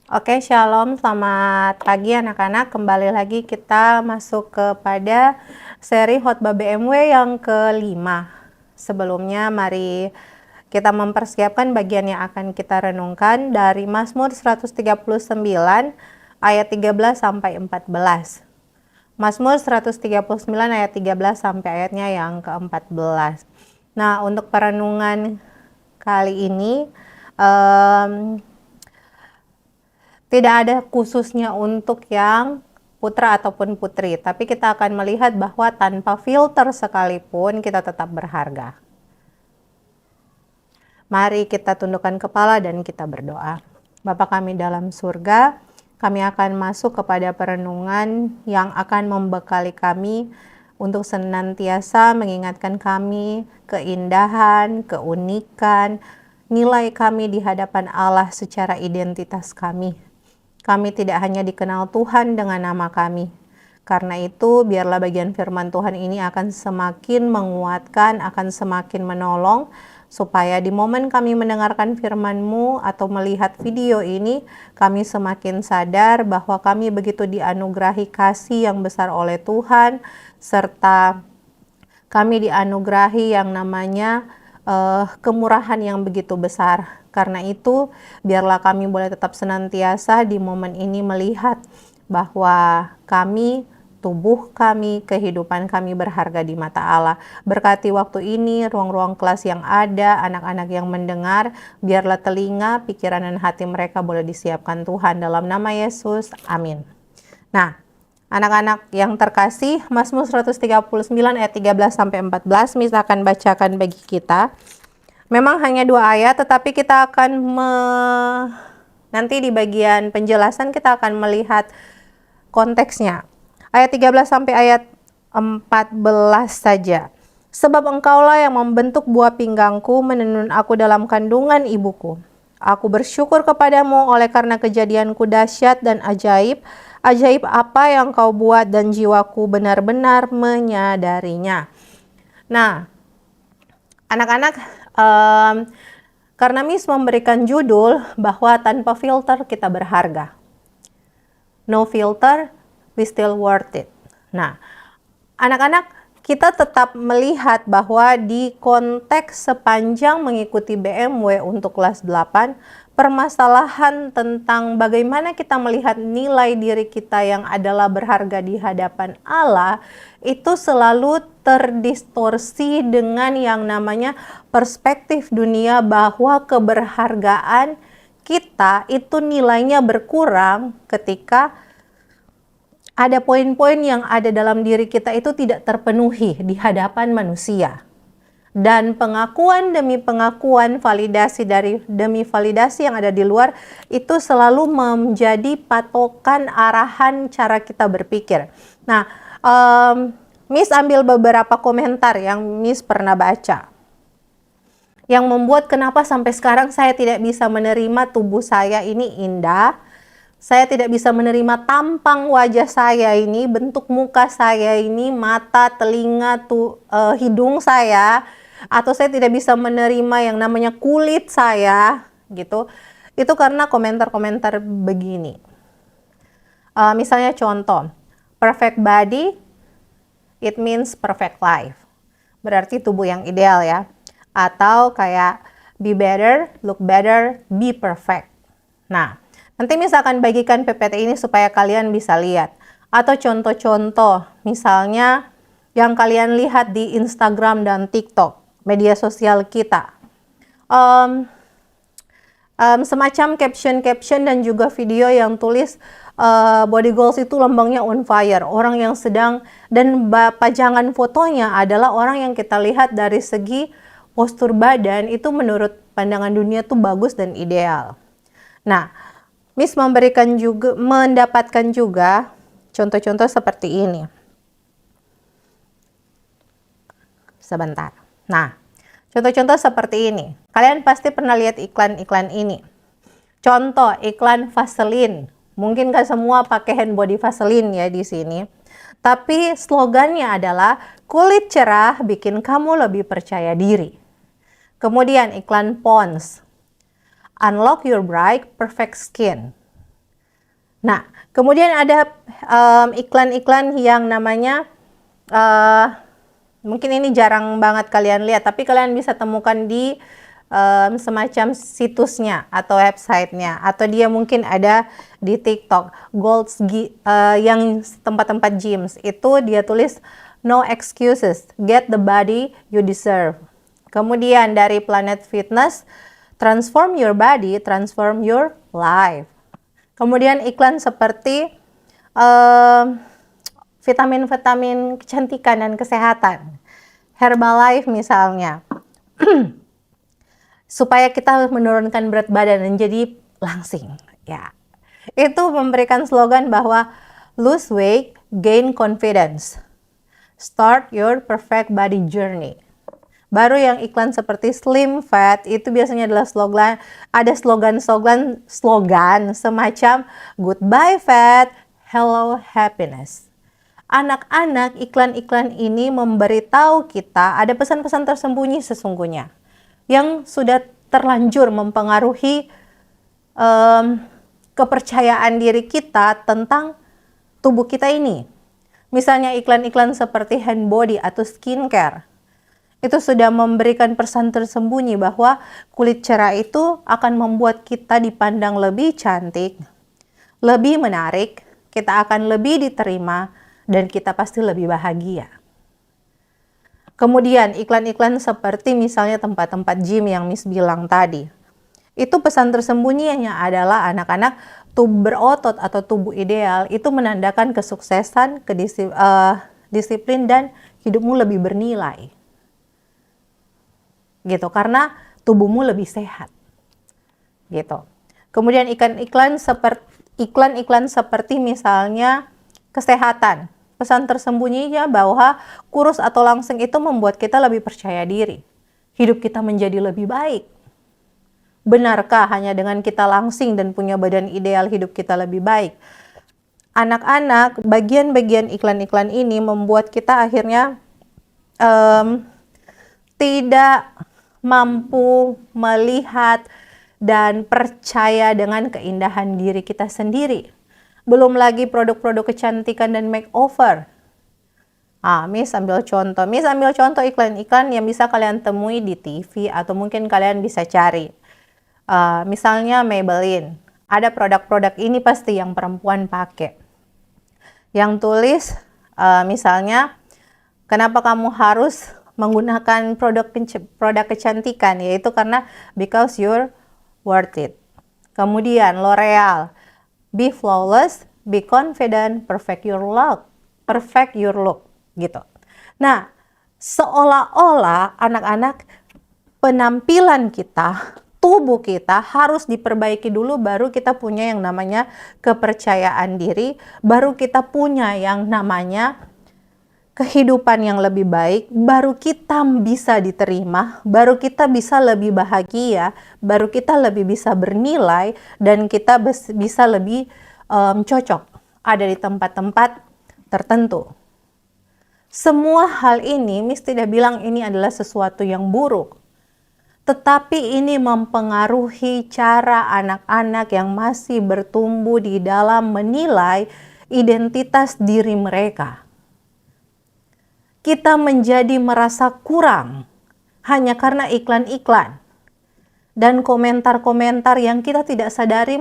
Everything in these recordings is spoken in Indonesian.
Oke, shalom, selamat pagi anak-anak. Kembali lagi kita masuk kepada seri khotbah BMW yang kelima. Sebelumnya mari kita mempersiapkan bagian yang akan kita renungkan dari Mazmur 139 ayat 13 sampai 14. Mazmur 139 ayat 13 sampai ayatnya yang ke-14. Nah, untuk perenungan kali ini tidak ada khususnya untuk yang putra ataupun putri, tapi kita akan melihat bahwa tanpa filter sekalipun kita tetap berharga. Mari kita tundukkan kepala dan kita berdoa. Bapa kami dalam surga, kami akan masuk kepada perenungan yang akan membekali kami untuk senantiasa mengingatkan kami keindahan, keunikan, nilai kami di hadapan Allah secara identitas kami. Kami tidak hanya dikenal Tuhan dengan nama kami. Karena itu, biarlah bagian firman Tuhan ini akan semakin menguatkan, akan semakin menolong, supaya di momen kami mendengarkan firman-Mu atau melihat video ini, kami semakin sadar bahwa kami begitu dianugerahi kasih yang besar oleh Tuhan, serta kami dianugerahi yang namanya kemurahan yang begitu besar. Karena itu, biarlah kami boleh tetap senantiasa di momen ini melihat bahwa kami, tubuh kami, kehidupan kami berharga di mata Allah. Berkati waktu ini, ruang-ruang kelas yang ada, anak-anak yang mendengar, biarlah telinga, pikiran, dan hati mereka boleh disiapkan Tuhan. Dalam nama Yesus, amin. Nah, anak-anak yang terkasih, Mazmur 139 ayat 13 sampai 14 Miss akan bacakan bagi kita. Memang hanya 2 ayat, tetapi kita akan nanti di bagian penjelasan kita akan melihat konteksnya. Ayat 13 sampai ayat 14 saja. Sebab engkaulah yang membentuk buah pinggangku, menenun aku dalam kandungan ibuku. Aku bersyukur kepadamu oleh karena kejadianku dahsyat dan ajaib. Ajaib apa yang kau buat dan jiwaku benar-benar menyadarinya. Nah, anak-anak, karena Miss memberikan judul bahwa tanpa filter kita berharga. No filter, we still worth it. Nah, anak-anak, kita tetap melihat bahwa di konteks sepanjang mengikuti BMW untuk kelas 8, permasalahan tentang bagaimana kita melihat nilai diri kita yang adalah berharga di hadapan Allah itu selalu terdistorsi dengan yang namanya perspektif dunia bahwa keberhargaan kita itu nilainya berkurang ketika ada poin-poin yang ada dalam diri kita itu tidak terpenuhi di hadapan manusia. Dan pengakuan demi pengakuan, validasi demi validasi yang ada di luar, itu selalu menjadi patokan arahan cara kita berpikir. Nah, Miss ambil beberapa komentar yang Miss pernah baca. Yang membuat kenapa sampai sekarang saya tidak bisa menerima tubuh saya ini indah. Saya tidak bisa menerima tampang wajah saya ini, bentuk muka saya ini, mata, telinga, hidung saya, atau saya tidak bisa menerima yang namanya kulit saya, gitu. Itu karena komentar-komentar begini. Misalnya contoh, perfect body, it means perfect life. Berarti tubuh yang ideal ya. Atau kayak be better, look better, be perfect. Nah, nanti misalkan bagikan PPT ini supaya kalian bisa lihat. Atau contoh-contoh, misalnya yang kalian lihat di Instagram dan TikTok, media sosial kita. Semacam caption-caption dan juga video yang tulis body goals itu lambangnya on fire. Orang yang sedang, dan pajangan fotonya adalah orang yang kita lihat dari segi postur badan itu menurut pandangan dunia tuh bagus dan ideal. Nah, Miss mendapatkan juga contoh-contoh seperti ini. Sebentar. Nah, contoh-contoh seperti ini. Kalian pasti pernah lihat iklan-iklan ini. Contoh iklan Vaseline. Mungkin gak semua pakai hand body Vaseline ya di sini. Tapi slogannya adalah kulit cerah bikin kamu lebih percaya diri. Kemudian iklan Pond's. Unlock your bright, perfect skin. Nah, kemudian ada iklan-iklan yang namanya mungkin ini jarang banget kalian lihat, tapi kalian bisa temukan di semacam situsnya atau websitenya, atau dia mungkin ada di TikTok. Yang tempat-tempat gyms itu dia tulis no excuses, get the body you deserve. Kemudian dari Planet Fitness, transform your body, transform your life. Kemudian iklan seperti vitamin-vitamin kecantikan dan kesehatan, Herbalife misalnya, supaya kita menurunkan berat badan dan jadi langsing. Ya, itu memberikan slogan bahwa lose weight, gain confidence, start your perfect body journey. Baru yang iklan seperti Slim Fat itu biasanya adalah slogan semacam goodbye fat, hello happiness. Anak-anak, iklan-iklan ini memberitahu kita ada pesan-pesan tersembunyi sesungguhnya yang sudah terlanjur mempengaruhi kepercayaan diri kita tentang tubuh kita ini. Misalnya iklan-iklan seperti hand body atau skincare. Itu sudah memberikan pesan tersembunyi bahwa kulit cerah itu akan membuat kita dipandang lebih cantik, lebih menarik, kita akan lebih diterima, dan kita pasti lebih bahagia. Kemudian iklan-iklan seperti misalnya tempat-tempat gym yang Miss bilang tadi. Itu pesan tersembunyinya adalah anak-anak tubuh berotot atau tubuh ideal itu menandakan kesuksesan, disiplin, dan hidupmu lebih bernilai. Gitu, karena tubuhmu lebih sehat. Gitu. Kemudian iklan-iklan seperti misalnya kesehatan. Pesan tersembunyinya bahwa kurus atau langsing itu membuat kita lebih percaya diri. Hidup kita menjadi lebih baik. Benarkah hanya dengan kita langsing dan punya badan ideal hidup kita lebih baik? Anak-anak, bagian-bagian iklan-iklan ini membuat kita akhirnya tidak mampu melihat dan percaya dengan keindahan diri kita sendiri. Belum lagi produk-produk kecantikan dan makeover. Miss ambil contoh iklan-iklan yang bisa kalian temui di TV atau mungkin kalian bisa cari. Misalnya Maybelline. Ada produk-produk ini pasti yang perempuan pakai. Yang tulis misalnya, kenapa kamu harus menggunakan produk kecantikan, yaitu karena because you're worth it. Kemudian L'Oreal, be flawless, be confident, perfect your look, gitu. Nah, seolah-olah anak-anak, penampilan kita, tubuh kita harus diperbaiki dulu, baru kita punya yang namanya kepercayaan diri, baru kita punya yang namanya kehidupan yang lebih baik, baru kita bisa diterima, baru kita bisa lebih bahagia, baru kita lebih bisa bernilai, dan kita bisa lebih cocok ada di tempat-tempat tertentu. Semua hal ini, Miss tidak bilang ini adalah sesuatu yang buruk, tetapi ini mempengaruhi cara anak-anak yang masih bertumbuh di dalam menilai identitas diri mereka. Kita menjadi merasa kurang hanya karena iklan-iklan dan komentar-komentar yang kita tidak sadari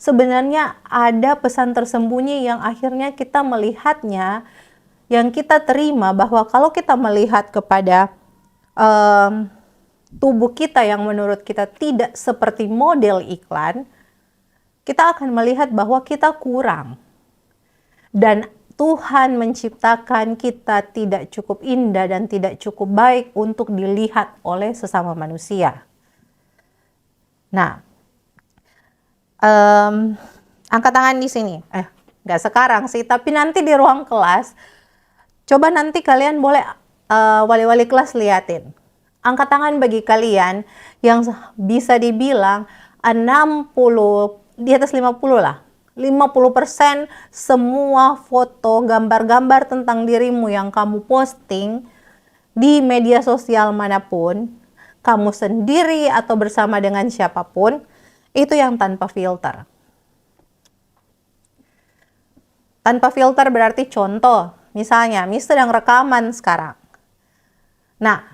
sebenarnya ada pesan tersembunyi yang akhirnya kita melihatnya, yang kita terima bahwa kalau kita melihat kepada tubuh kita yang menurut kita tidak seperti model iklan, kita akan melihat bahwa kita kurang. Dan Tuhan menciptakan kita tidak cukup indah dan tidak cukup baik untuk dilihat oleh sesama manusia. Nah, angkat tangan di sini. Nggak sekarang sih, tapi nanti di ruang kelas, coba nanti kalian boleh wali-wali kelas liatin. Angkat tangan bagi kalian yang bisa dibilang 60, di atas 50 lah. 50% semua foto, gambar-gambar tentang dirimu yang kamu posting di media sosial manapun, kamu sendiri atau bersama dengan siapapun, itu yang tanpa filter. Tanpa filter berarti contoh, misalnya Miss sedang rekaman sekarang. Nah,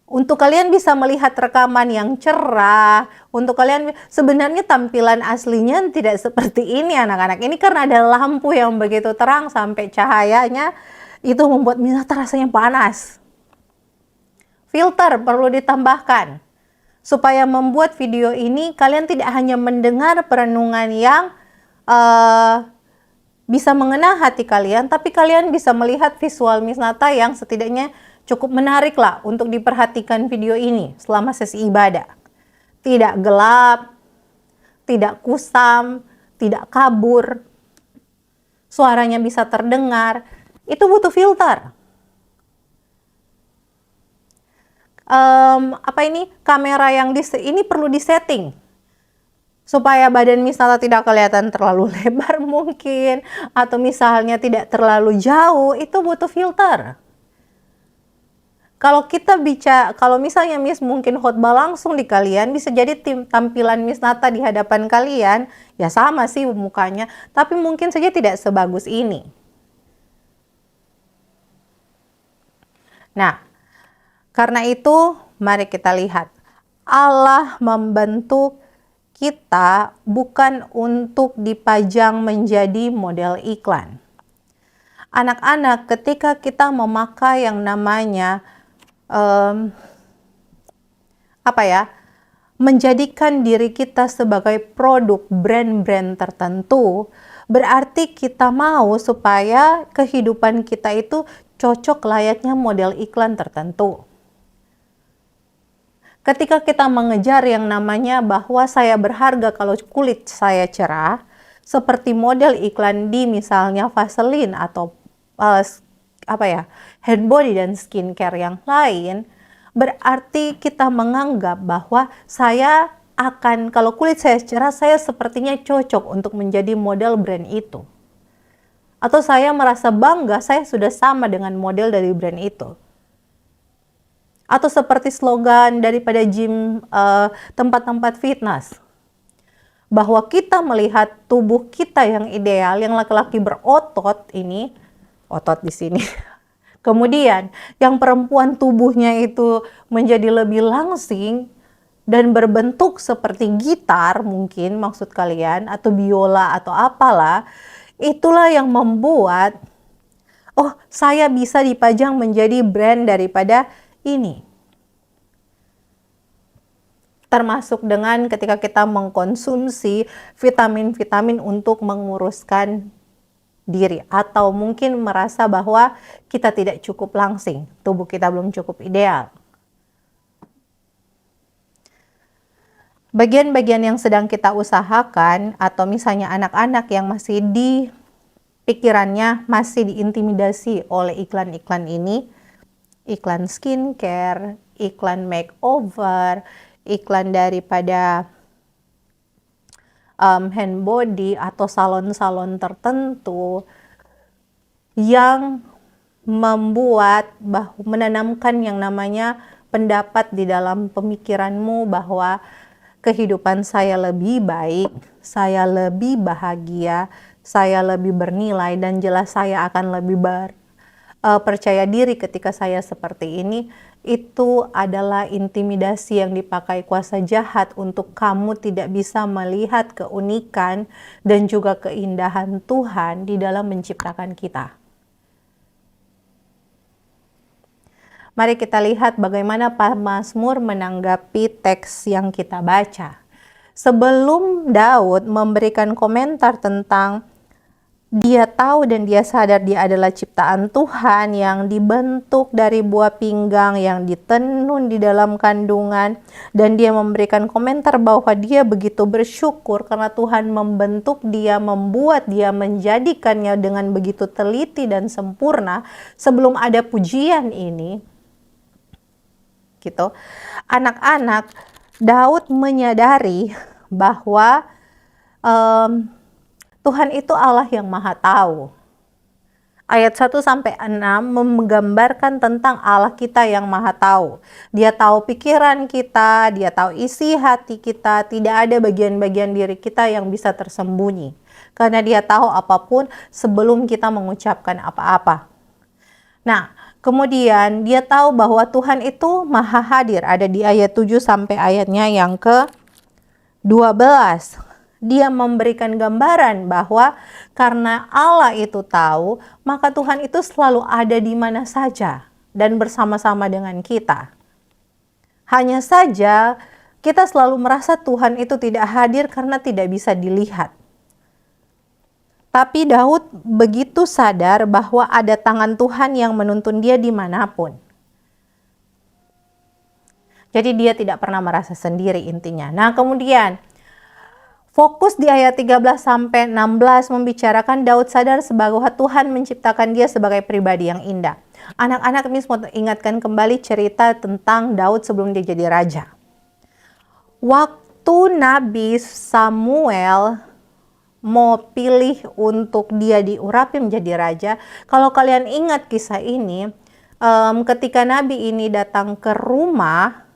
untuk kalian bisa melihat rekaman yang cerah, untuk kalian sebenarnya tampilan aslinya tidak seperti ini anak-anak. Ini karena ada lampu yang begitu terang sampai cahayanya itu membuat Miss rasanya panas. Filter perlu ditambahkan supaya membuat video ini kalian tidak hanya mendengar perenungan yang bisa mengena hati kalian, tapi kalian bisa melihat visual Miss Nata yang setidaknya cukup menarik lah untuk diperhatikan video ini selama sesi ibadah. Tidak gelap, tidak kusam, tidak kabur, suaranya bisa terdengar, itu butuh filter. Kamera yang ini perlu disetting supaya badan Miss Nata tidak kelihatan terlalu lebar mungkin, atau misalnya tidak terlalu jauh, itu butuh filter. Kalau misalnya Miss mungkin khotbah langsung di kalian, bisa jadi tampilan Miss Nata di hadapan kalian, ya sama sih mukanya, tapi mungkin saja tidak sebagus ini. Nah, karena itu mari kita lihat, Allah membentuk kita bukan untuk dipajang menjadi model iklan. Anak-anak, ketika kita memakai yang namanya menjadikan diri kita sebagai produk brand-brand tertentu, berarti kita mau supaya kehidupan kita itu cocok layaknya model iklan tertentu. Ketika kita mengejar yang namanya bahwa saya berharga kalau kulit saya cerah, seperti model iklan di misalnya Vaseline atau hand body dan skincare yang lain, berarti kita menganggap bahwa kalau kulit saya cerah, saya sepertinya cocok untuk menjadi model brand itu. Atau saya merasa bangga saya sudah sama dengan model dari brand itu. Atau seperti slogan daripada gym, tempat-tempat fitness, bahwa kita melihat tubuh kita yang ideal, yang laki-laki berotot ini, otot di sini. Kemudian yang perempuan tubuhnya itu menjadi lebih langsing dan berbentuk seperti gitar mungkin maksud kalian, atau biola atau apalah, itulah yang membuat saya bisa dipajang menjadi brand daripada ini. Termasuk dengan ketika kita mengkonsumsi vitamin-vitamin untuk menguruskan diri, atau mungkin merasa bahwa kita tidak cukup langsing, tubuh kita belum cukup ideal. Bagian-bagian yang sedang kita usahakan, atau misalnya anak-anak yang masih di pikirannya masih diintimidasi oleh iklan-iklan ini, iklan skincare, iklan makeover, iklan daripada hand body atau salon-salon tertentu yang menanamkan yang namanya pendapat di dalam pemikiranmu bahwa kehidupan saya lebih baik, saya lebih bahagia, saya lebih bernilai, dan jelas saya akan lebih percaya diri ketika saya seperti ini. Itu adalah intimidasi yang dipakai kuasa jahat untuk kamu tidak bisa melihat keunikan dan juga keindahan Tuhan di dalam menciptakan kita. Mari kita lihat bagaimana Mazmur menanggapi teks yang kita baca. Sebelum Daud memberikan komentar tentang dia tahu dan dia sadar dia adalah ciptaan Tuhan yang dibentuk dari buah pinggang, yang ditenun di dalam kandungan, dan dia memberikan komentar bahwa dia begitu bersyukur karena Tuhan membentuk dia, membuat dia, menjadikannya dengan begitu teliti dan sempurna. Sebelum ada pujian ini, gitu, anak-anak, Daud menyadari bahwa Tuhan itu Allah yang Maha Tahu. Ayat 1-6 menggambarkan tentang Allah kita yang Maha Tahu. Dia tahu pikiran kita, dia tahu isi hati kita, tidak ada bagian-bagian diri kita yang bisa tersembunyi. karena dia tahu apapun sebelum kita mengucapkan apa-apa. Nah, kemudian dia tahu bahwa Tuhan itu maha hadir. Ada di ayat 7 sampai ayatnya yang ke-12. Dia memberikan gambaran bahwa karena Allah itu tahu, maka Tuhan itu selalu ada di mana saja dan bersama-sama dengan kita. Hanya saja kita selalu merasa Tuhan itu tidak hadir karena tidak bisa dilihat. Tapi Daud begitu sadar bahwa ada tangan Tuhan yang menuntun dia dimanapun. Jadi dia tidak pernah merasa sendiri intinya. Nah, kemudian fokus di ayat 13 sampai 16 membicarakan Daud sadar bahwa Tuhan menciptakan dia sebagai pribadi yang indah. Anak-anak ini semua ingatkan kembali cerita tentang Daud sebelum dia jadi raja. Waktu Nabi Samuel mau pilih untuk dia diurapi menjadi raja, kalau kalian ingat kisah ini, ketika Nabi ini datang ke rumah,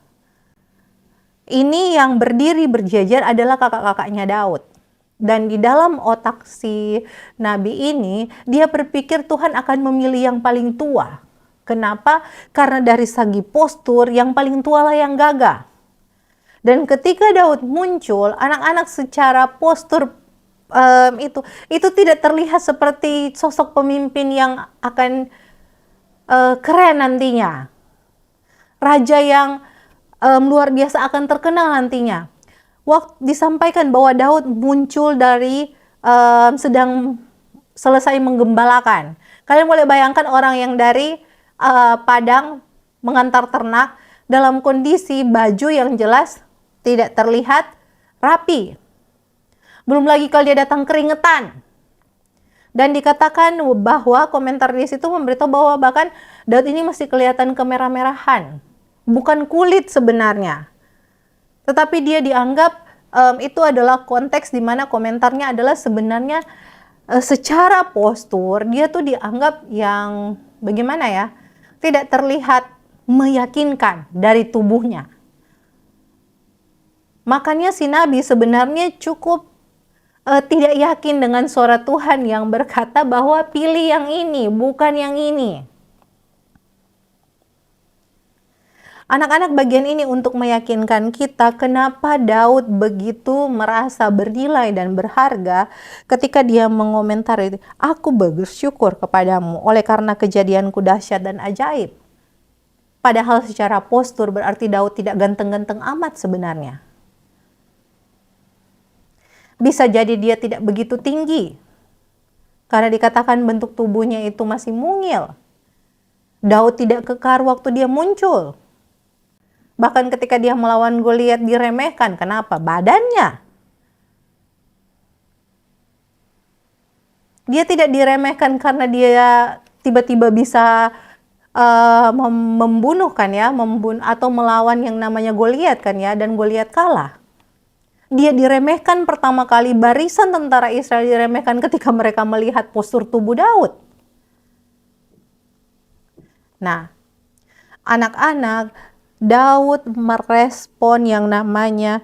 ini yang berdiri berjajar adalah kakak-kakaknya Daud. Dan di dalam otak si Nabi ini, dia berpikir Tuhan akan memilih yang paling tua. Kenapa? Karena dari segi postur, yang paling tua lah yang gagah. Dan ketika Daud muncul, anak-anak secara postur itu tidak terlihat seperti sosok pemimpin yang akan keren nantinya. Raja yang luar biasa akan terkenal nantinya. Waktu disampaikan bahwa Daud muncul dari sedang selesai menggembalakan. Kalian boleh bayangkan orang yang dari padang mengantar ternak dalam kondisi baju yang jelas tidak terlihat rapi. Belum lagi kalau dia datang keringetan. Dan dikatakan bahwa komentar di situ memberitahu bahwa bahkan Daud ini masih kelihatan kemerah-merahan. Bukan kulit sebenarnya, tetapi dia dianggap itu adalah konteks di mana komentarnya adalah sebenarnya secara postur dia tuh dianggap yang bagaimana ya, tidak terlihat meyakinkan dari tubuhnya. Makanya si Nabi sebenarnya cukup tidak yakin dengan suara Tuhan yang berkata bahwa pilih yang ini, bukan yang ini. Anak-anak, bagian ini untuk meyakinkan kita kenapa Daud begitu merasa bernilai dan berharga ketika dia mengomentari, aku bersyukur kepadamu oleh karena kejadianku dahsyat dan ajaib. Padahal secara postur berarti Daud tidak ganteng-ganteng amat sebenarnya. Bisa jadi dia tidak begitu tinggi, karena dikatakan bentuk tubuhnya itu masih mungil. Daud tidak kekar waktu dia muncul. Bahkan ketika dia melawan Goliat diremehkan. Kenapa? Badannya. Dia tidak diremehkan karena dia tiba-tiba bisa membunuh kan ya, atau melawan yang namanya Goliat kan ya, dan Goliat kalah. Dia diremehkan pertama kali, barisan tentara Israel diremehkan ketika mereka melihat postur tubuh Daud. Nah, anak-anak, Daud merespon yang namanya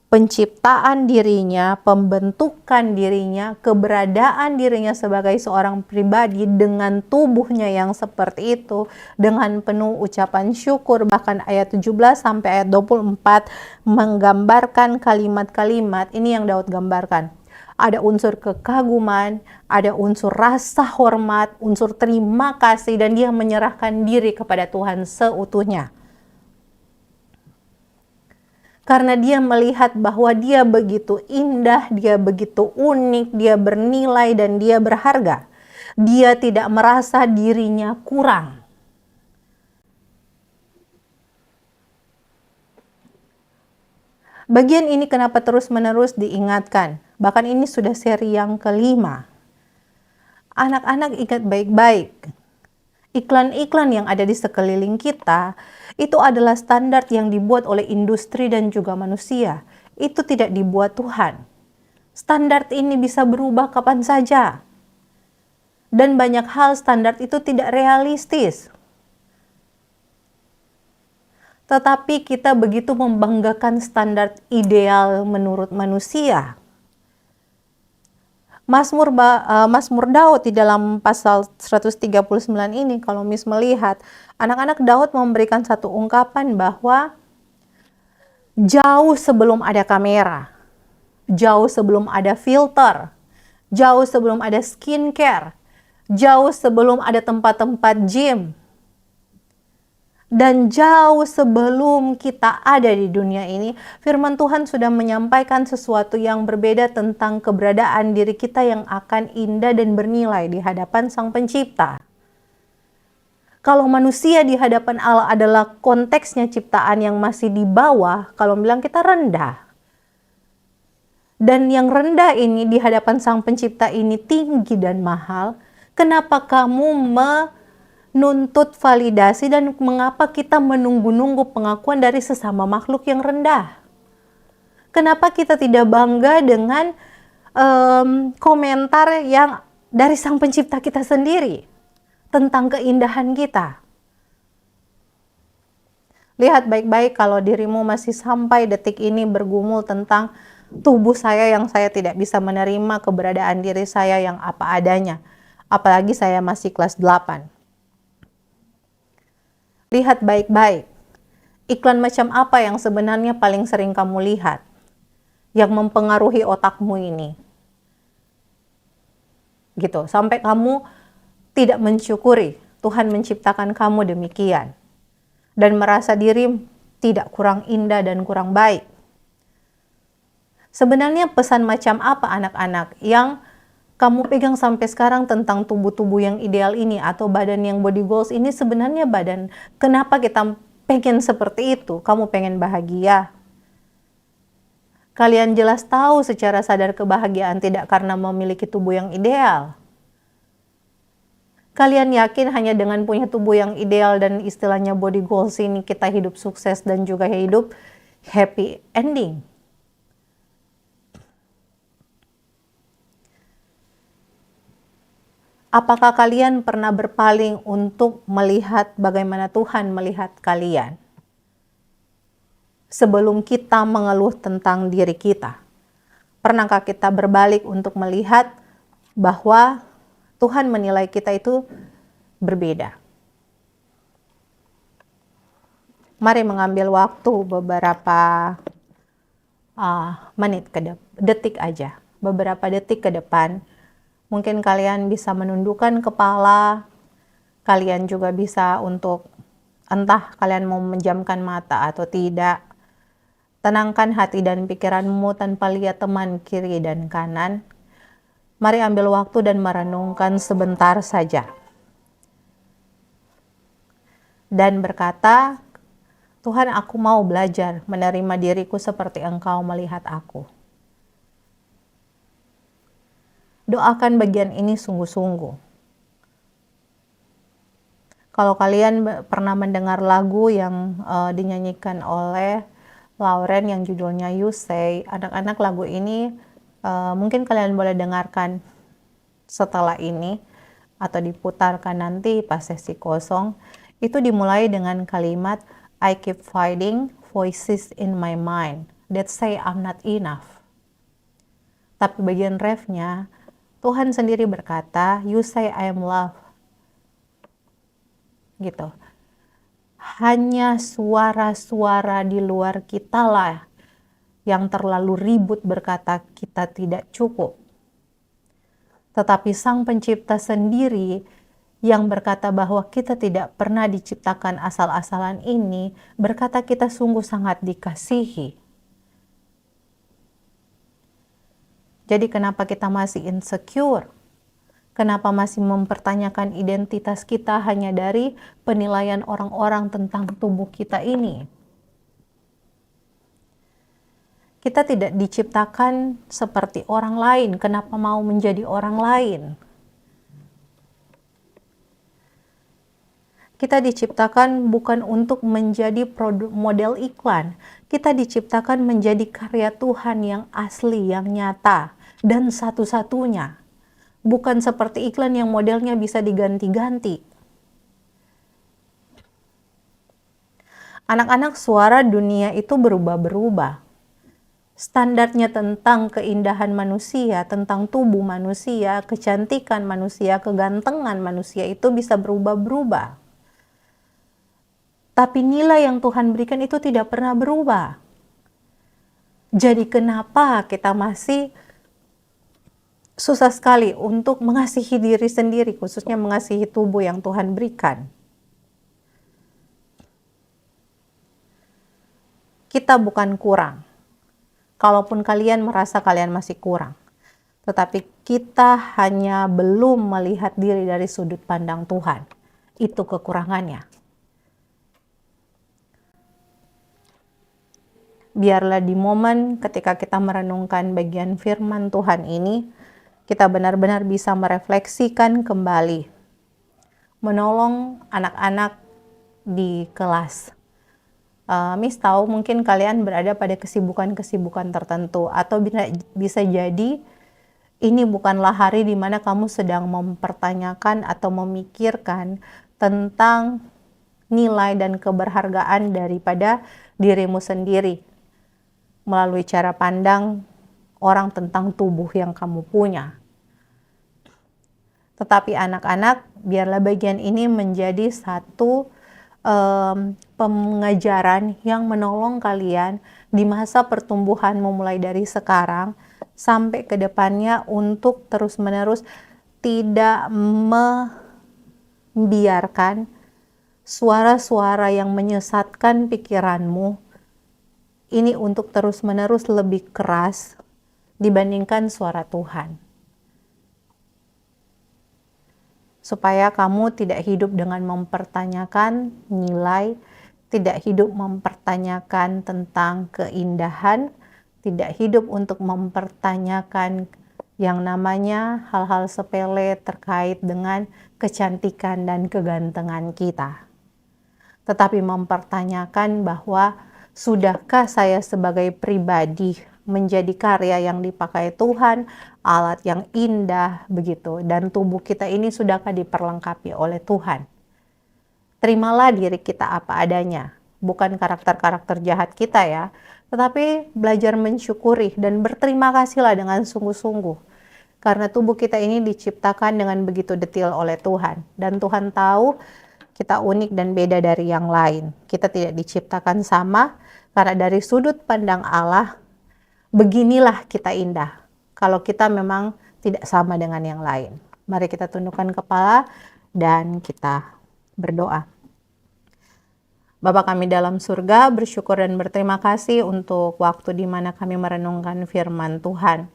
penciptaan dirinya, pembentukan dirinya, keberadaan dirinya sebagai seorang pribadi dengan tubuhnya yang seperti itu, dengan penuh ucapan syukur. Bahkan ayat 17 sampai ayat 24 menggambarkan kalimat-kalimat ini yang Daud gambarkan. Ada unsur kekaguman, ada unsur rasa hormat, unsur terima kasih, dan dia menyerahkan diri kepada Tuhan seutuhnya. Karena dia melihat bahwa dia begitu indah, dia begitu unik, dia bernilai dan dia berharga. Dia tidak merasa dirinya kurang. Bagian ini kenapa terus-menerus diingatkan? Bahkan ini sudah seri yang kelima. Anak-anak ingat baik-baik. Iklan-iklan yang ada di sekeliling kita itu adalah standar yang dibuat oleh industri dan juga manusia. Itu tidak dibuat Tuhan. Standar ini bisa berubah kapan saja. Dan banyak hal standar itu tidak realistis. Tetapi kita begitu membanggakan standar ideal menurut manusia. Mazmur Daud di dalam pasal 139 ini, kalau Miss melihat, anak-anak Daud memberikan satu ungkapan bahwa jauh sebelum ada kamera, jauh sebelum ada filter, jauh sebelum ada skincare, jauh sebelum ada tempat-tempat gym, dan jauh sebelum kita ada di dunia ini, firman Tuhan sudah menyampaikan sesuatu yang berbeda tentang keberadaan diri kita yang akan indah dan bernilai di hadapan Sang Pencipta. Kalau manusia di hadapan Allah adalah konteksnya ciptaan yang masih di bawah, kalau bilang kita rendah. Dan yang rendah ini di hadapan Sang Pencipta ini tinggi dan mahal, kenapa kamu menuntut validasi dan mengapa kita menunggu-nunggu pengakuan dari sesama makhluk yang rendah? Kenapa kita tidak bangga dengan komentar yang dari Sang Pencipta kita sendiri tentang keindahan kita? Lihat baik-baik kalau dirimu masih sampai detik ini bergumul tentang tubuh saya yang saya tidak bisa menerima keberadaan diri saya yang apa adanya. Apalagi saya masih kelas 8. Lihat baik-baik, iklan macam apa yang sebenarnya paling sering kamu lihat, yang mempengaruhi otakmu ini. Gitu, sampai kamu tidak mensyukuri Tuhan menciptakan kamu demikian. Dan merasa diri tidak kurang indah dan kurang baik. Sebenarnya pesan macam apa anak-anak yang kamu pegang sampai sekarang tentang tubuh-tubuh yang ideal ini atau badan yang body goals ini sebenarnya badan. Kenapa kita pengen seperti itu? Kamu pengen bahagia. Kalian jelas tahu secara sadar kebahagiaan tidak karena memiliki tubuh yang ideal. Kalian yakin hanya dengan punya tubuh yang ideal dan istilahnya body goals ini kita hidup sukses dan juga hidup happy ending? Apakah kalian pernah berpaling untuk melihat bagaimana Tuhan melihat kalian? Sebelum kita mengeluh tentang diri kita, pernahkah kita berbalik untuk melihat bahwa Tuhan menilai kita itu berbeda? Mari mengambil waktu beberapa detik aja, beberapa detik ke depan. Mungkin kalian bisa menundukkan kepala, kalian juga bisa untuk entah kalian mau menjamkan mata atau tidak. Tenangkan hati dan pikiranmu tanpa lihat teman kiri dan kanan. Mari ambil waktu dan merenungkan sebentar saja. Dan berkata, Tuhan, aku mau belajar menerima diriku seperti Engkau melihat aku. Doakan bagian ini sungguh-sungguh. Kalau kalian pernah mendengar lagu yang dinyanyikan oleh Lauren yang judulnya You Say, anak-anak lagu ini mungkin kalian boleh dengarkan setelah ini atau diputarkan nanti pas sesi kosong. Itu dimulai dengan kalimat I keep fighting voices in my mind that say I'm not enough. Tapi bagian refnya Tuhan sendiri berkata, you say I am love. Gitu. Hanya suara-suara di luar kita lah yang terlalu ribut berkata kita tidak cukup. Tetapi Sang Pencipta sendiri yang berkata bahwa kita tidak pernah diciptakan asal-asalan ini, berkata kita sungguh sangat dikasihi. Jadi kenapa kita masih insecure? Kenapa masih mempertanyakan identitas kita hanya dari penilaian orang-orang tentang tubuh kita ini? Kita tidak diciptakan seperti orang lain. Kenapa mau menjadi orang lain? Kita diciptakan bukan untuk menjadi model iklan. Kita diciptakan menjadi karya Tuhan yang asli, yang nyata, dan satu-satunya. Bukan seperti iklan yang modelnya bisa diganti-ganti. Anak-anak, suara dunia itu berubah-berubah. Standarnya tentang keindahan manusia, tentang tubuh manusia, kecantikan manusia, kegantengan manusia itu bisa berubah-berubah. Tapi nilai yang Tuhan berikan itu tidak pernah berubah. Jadi kenapa kita masih susah sekali untuk mengasihi diri sendiri, khususnya mengasihi tubuh yang Tuhan berikan? Kita bukan kurang. Kalaupun kalian merasa kalian masih kurang, tetapi kita hanya belum melihat diri dari sudut pandang Tuhan. Itu kekurangannya. Biarlah di momen ketika kita merenungkan bagian firman Tuhan ini, kita benar-benar bisa merefleksikan kembali, menolong anak-anak di kelas. Miss tahu mungkin kalian berada pada kesibukan-kesibukan tertentu, atau bisa jadi ini bukanlah hari di mana kamu sedang mempertanyakan atau memikirkan tentang nilai dan keberhargaan daripada dirimu sendiri melalui cara pandang orang tentang tubuh yang kamu punya. Tetapi anak-anak, biarlah bagian ini menjadi satu pengajaran yang menolong kalian di masa pertumbuhanmu mulai dari sekarang sampai ke depannya untuk terus-menerus tidak membiarkan suara-suara yang menyesatkan pikiranmu ini untuk terus-menerus lebih keras dibandingkan suara Tuhan. Supaya kamu tidak hidup dengan mempertanyakan nilai, tidak hidup mempertanyakan tentang keindahan, tidak hidup untuk mempertanyakan yang namanya hal-hal sepele terkait dengan kecantikan dan kegantengan kita. Tetapi mempertanyakan bahwa sudahkah saya sebagai pribadi menjadi karya yang dipakai Tuhan, alat yang indah begitu, dan tubuh kita ini sudahkah diperlengkapi oleh Tuhan? Terimalah diri kita apa adanya, bukan karakter-karakter jahat kita ya, tetapi belajar mensyukuri dan berterima kasihlah dengan sungguh-sungguh. Karena tubuh kita ini diciptakan dengan begitu detail oleh Tuhan, dan Tuhan tahu kita unik dan beda dari yang lain. Kita tidak diciptakan sama, karena dari sudut pandang Allah, beginilah kita indah. Kalau kita memang tidak sama dengan yang lain. Mari kita tundukkan kepala dan kita berdoa. Bapa kami dalam surga, bersyukur dan berterima kasih untuk waktu di mana kami merenungkan firman Tuhan.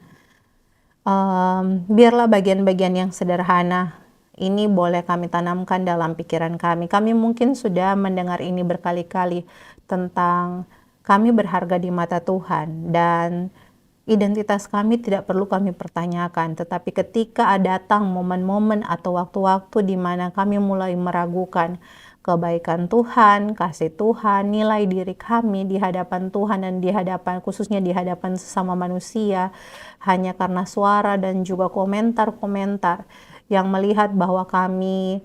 Biarlah bagian-bagian yang sederhana ini boleh kami tanamkan dalam pikiran kami. Kami mungkin sudah mendengar ini berkali-kali tentang kami berharga di mata Tuhan dan identitas kami tidak perlu kami pertanyakan. Tetapi ketika datang momen-momen atau waktu-waktu di mana kami mulai meragukan kebaikan Tuhan, kasih Tuhan, nilai diri kami di hadapan Tuhan dan di hadapan, khususnya di hadapan sesama manusia, hanya karena suara dan juga komentar-komentar yang melihat bahwa kami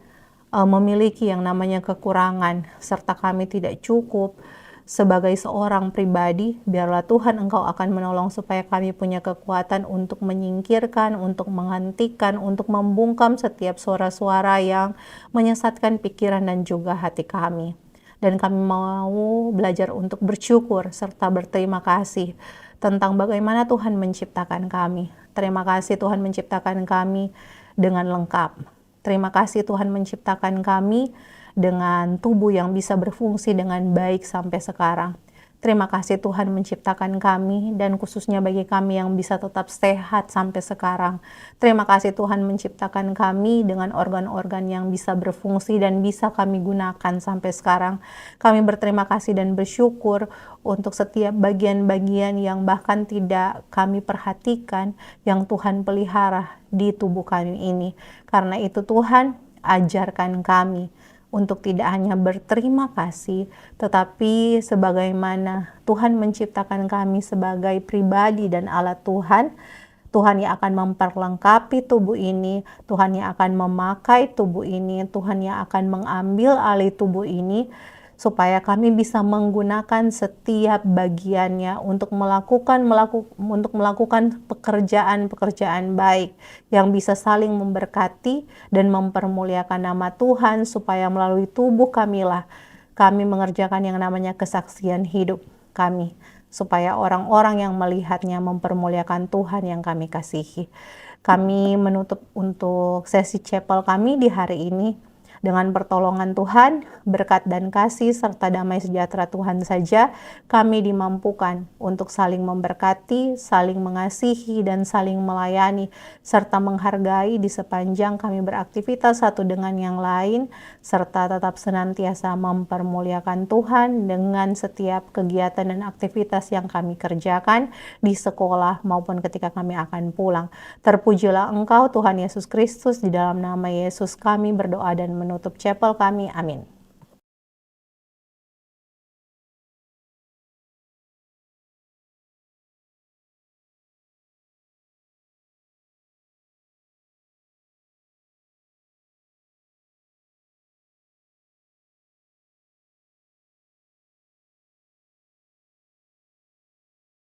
memiliki yang namanya kekurangan serta kami tidak cukup sebagai seorang pribadi, biarlah Tuhan Engkau akan menolong supaya kami punya kekuatan untuk menyingkirkan, untuk menghentikan, untuk membungkam setiap suara-suara yang menyesatkan pikiran dan juga hati kami. Dan kami mau belajar untuk bersyukur serta berterima kasih tentang bagaimana Tuhan menciptakan kami. Terima kasih Tuhan menciptakan kami dengan lengkap. Terima kasih Tuhan menciptakan kami dengan tubuh yang bisa berfungsi dengan baik sampai sekarang. Terima kasih Tuhan menciptakan kami dan khususnya bagi kami yang bisa tetap sehat sampai sekarang. Terima kasih Tuhan menciptakan kami dengan organ-organ yang bisa berfungsi dan bisa kami gunakan sampai sekarang. Kami berterima kasih dan bersyukur untuk setiap bagian-bagian yang bahkan tidak kami perhatikan yang Tuhan pelihara di tubuh kami ini. Karena itu Tuhan, ajarkan kami untuk tidak hanya berterima kasih, tetapi sebagaimana Tuhan menciptakan kami sebagai pribadi dan alat Tuhan, Tuhan yang akan memperlengkapi tubuh ini, Tuhan yang akan memakai tubuh ini, Tuhan yang akan mengambil alih tubuh ini, supaya kami bisa menggunakan setiap bagiannya untuk melakukan pekerjaan-pekerjaan baik yang bisa saling memberkati dan mempermuliakan nama Tuhan, supaya melalui tubuh kamilah kami mengerjakan yang namanya kesaksian hidup kami, supaya orang-orang yang melihatnya mempermuliakan Tuhan yang kami kasihi. Kami menutup untuk sesi chapel kami di hari ini dengan pertolongan Tuhan, berkat dan kasih serta damai sejahtera Tuhan saja kami dimampukan untuk saling memberkati, saling mengasihi, dan saling melayani, serta menghargai di sepanjang kami beraktivitas satu dengan yang lain, serta tetap senantiasa mempermuliakan Tuhan dengan setiap kegiatan dan aktivitas yang kami kerjakan di sekolah maupun ketika kami akan pulang. Terpujilah Engkau Tuhan Yesus Kristus, di dalam nama Yesus kami berdoa dan menutup chapel kami. Amin.